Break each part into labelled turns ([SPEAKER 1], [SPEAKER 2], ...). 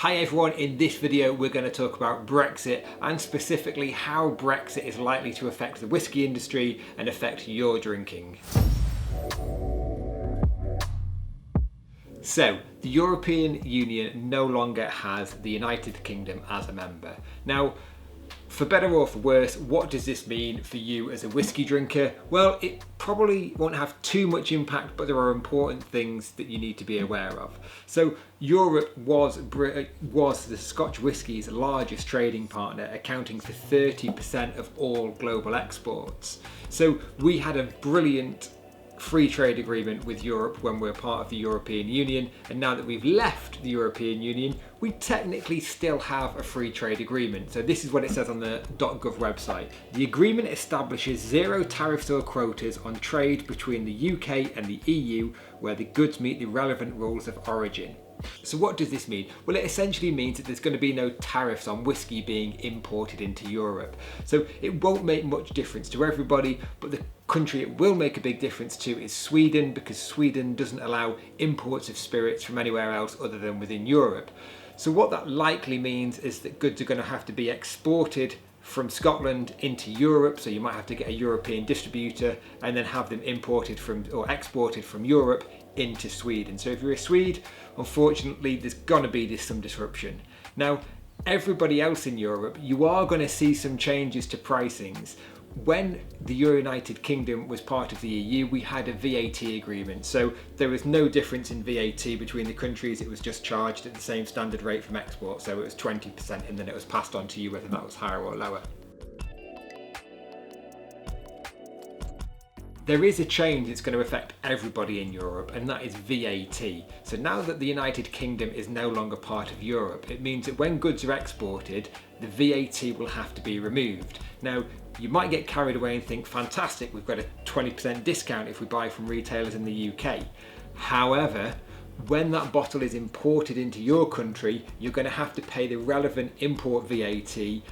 [SPEAKER 1] Hi everyone, in this video we're going to talk about Brexit and specifically how Brexit is likely to affect the whisky industry and affect your drinking. So, the European Union no longer has the United Kingdom as a member. Now, for better or for worse, what does this mean for you as a whisky drinker? Well, it probably won't have too much impact, but there are important things that you need to be aware of. So Europe was the Scotch whisky's largest trading partner, accounting for 30% of all global exports. So we had a brilliant free trade agreement with Europe when we're part of the European Union, and now that we've left the European Union, we technically still have a free trade agreement. So this is what it says on the .gov website. The agreement establishes zero tariffs or quotas on trade between the UK and the EU where the goods meet the relevant rules of origin. So what does this mean? Well, it essentially means that there's going to be no tariffs on whisky being imported into Europe. So it won't make much difference to everybody, but the country it will make a big difference to is Sweden, because Sweden doesn't allow imports of spirits from anywhere else other than within Europe. So what that likely means is that goods are going to have to be exported from Scotland into Europe, so you might have to get a European distributor and then have them imported from or exported from Europe into Sweden. So if you're a Swede, unfortunately there's going to be some disruption. Now, everybody else in Europe, you are going to see some changes to pricings. When the United Kingdom was part of the EU, we had a VAT agreement, so there was no difference in VAT between the countries. It was just charged at the same standard rate from export, so it was 20% and then it was passed on to you whether that was higher or lower. There is a change that's going to affect everybody in Europe, and that is VAT. So now that the United Kingdom is no longer part of Europe, it means that when goods are exported, the VAT will have to be removed. Now, you might get carried away and think, fantastic, we've got a 20% discount if we buy from retailers in the UK. However, when that bottle is imported into your country, you're going to have to pay the relevant import VAT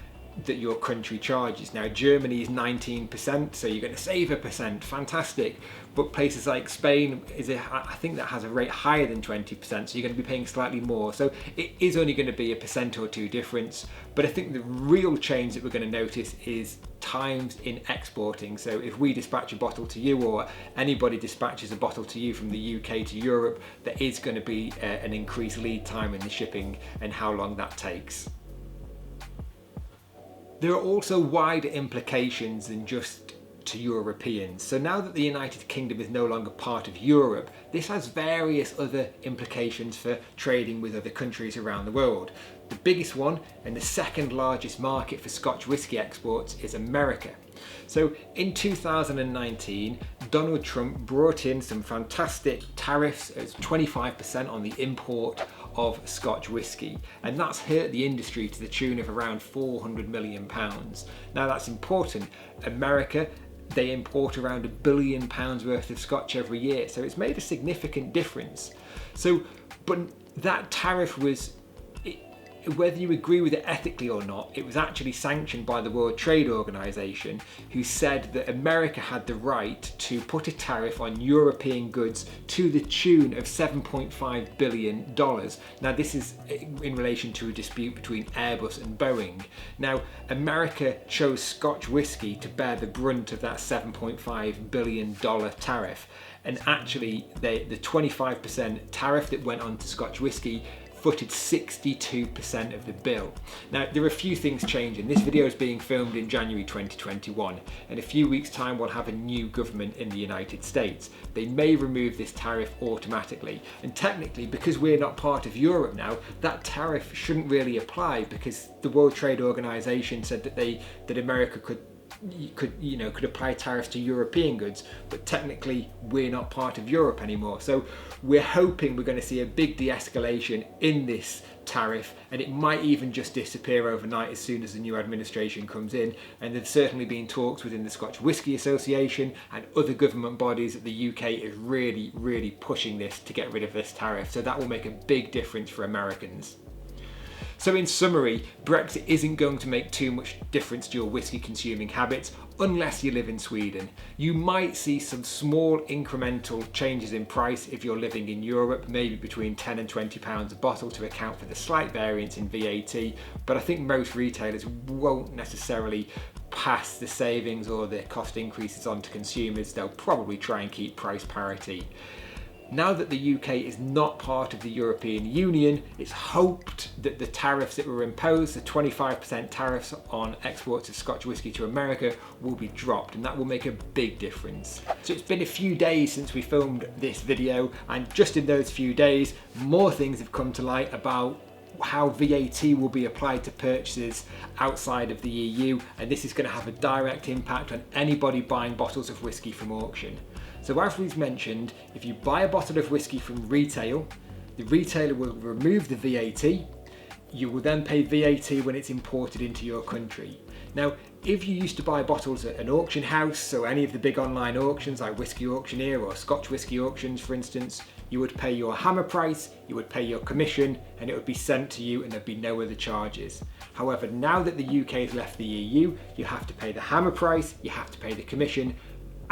[SPEAKER 1] that your country charges. Now, Germany is 19%, so you're going to save 1%, fantastic. But places like Spain, I think that has a rate higher than 20%, so you're going to be paying slightly more. So it is only going to be 1% or 2% difference. But I think the real change that we're going to notice is times in exporting. So if we dispatch a bottle to you, or anybody dispatches a bottle to you from the UK to Europe, there is going to be an increased lead time in the shipping and how long that takes. There are also wider implications than just to Europeans. So now that the United Kingdom is no longer part of Europe, this has various other implications for trading with other countries around the world. The biggest one and the second largest market for Scotch whisky exports is America. So in 2019, Donald Trump brought in some fantastic tariffs as 25% on the import of Scotch whisky, and that's hurt the industry to the tune of around £400 million. Now that's important. America, they import around £1 billion worth of Scotch every year, so it's made a significant difference. So, but that tariff was, whether you agree with it ethically or not, it was actually sanctioned by the World Trade Organization, who said that America had the right to put a tariff on European goods to the tune of $7.5 billion. Now, this is in relation to a dispute between Airbus and Boeing. Now, America chose Scotch whisky to bear the brunt of that $7.5 billion tariff. And actually, the 25% tariff that went on to Scotch whisky footed 62% of the bill. Now, there are a few things changing. This video is being filmed in January 2021. In a few weeks' time, we'll have a new government in the United States. They may remove this tariff automatically. And technically, because we're not part of Europe now, that tariff shouldn't really apply, because the World Trade Organization said that America could apply tariffs to European goods, but technically we're not part of Europe anymore. So we're hoping we're going to see a big de-escalation in this tariff, and it might even just disappear overnight as soon as the new administration comes in. And there's certainly been talks within the Scotch Whisky Association and other government bodies that the UK is really pushing this to get rid of this tariff. So that will make a big difference for Americans. So in summary, Brexit isn't going to make too much difference to your whisky consuming habits unless you live in Sweden. You might see some small incremental changes in price if you're living in Europe, maybe between £10 and £20 a bottle to account for the slight variance in VAT, but I think most retailers won't necessarily pass the savings or the cost increases on to consumers. They'll probably try and keep price parity. Now that the UK is not part of the European Union, it's hoped that the tariffs that were imposed, the 25% tariffs on exports of Scotch whisky to America, will be dropped, and that will make a big difference. So it's been a few days since we filmed this video, and just in those few days, more things have come to light about how VAT will be applied to purchases outside of the EU, and this is going to have a direct impact on anybody buying bottles of whisky from auction. So as we've mentioned, if you buy a bottle of whisky from retail, the retailer will remove the VAT. You will then pay VAT when it's imported into your country. Now, if you used to buy bottles at an auction house, so any of the big online auctions like Whisky Auctioneer or Scotch Whisky Auctions for instance, you would pay your hammer price, you would pay your commission, and it would be sent to you and there'd be no other charges. However, now that the UK has left the EU, you have to pay the hammer price, you have to pay the commission,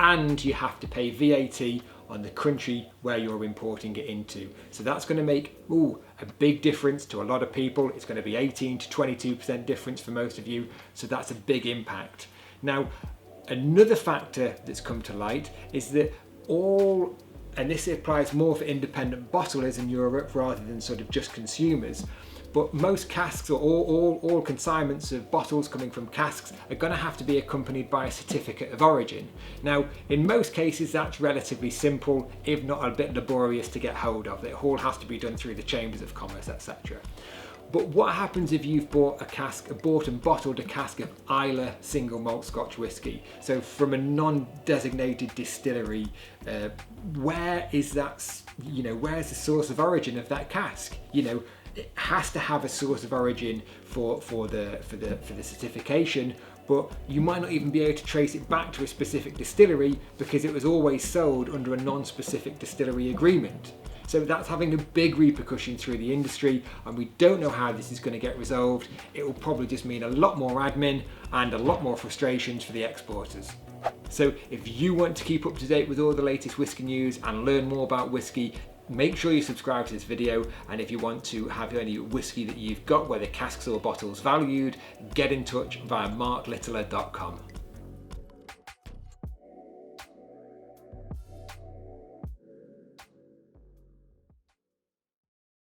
[SPEAKER 1] and you have to pay VAT on the country where you're importing it into. So that's going to make a big difference to a lot of people. It's going to be 18 to 22% difference for most of you. So that's a big impact. Now, another factor that's come to light is that and this applies more for independent bottlers in Europe rather than sort of just consumers, but most casks or all consignments of bottles coming from casks are going to have to be accompanied by a certificate of origin. Now, in most cases that's relatively simple, if not a bit laborious to get hold of. It all has to be done through the chambers of commerce, etc. But what happens if you've bought and bottled a cask of Islay single malt Scotch whisky? So from a non-designated distillery, where is that? Where's the source of origin of that cask? It has to have a source of origin for the certification, but you might not even be able to trace it back to a specific distillery because it was always sold under a non-specific distillery agreement. So that's having a big repercussion through the industry, and we don't know how this is going to get resolved. It will probably just mean a lot more admin and a lot more frustrations for the exporters. So if you want to keep up to date with all the latest whisky news and learn more about whisky, make sure you subscribe to this video, and if you want to have any whisky that you've got, whether casks or bottles valued, get in touch via marklittler.com.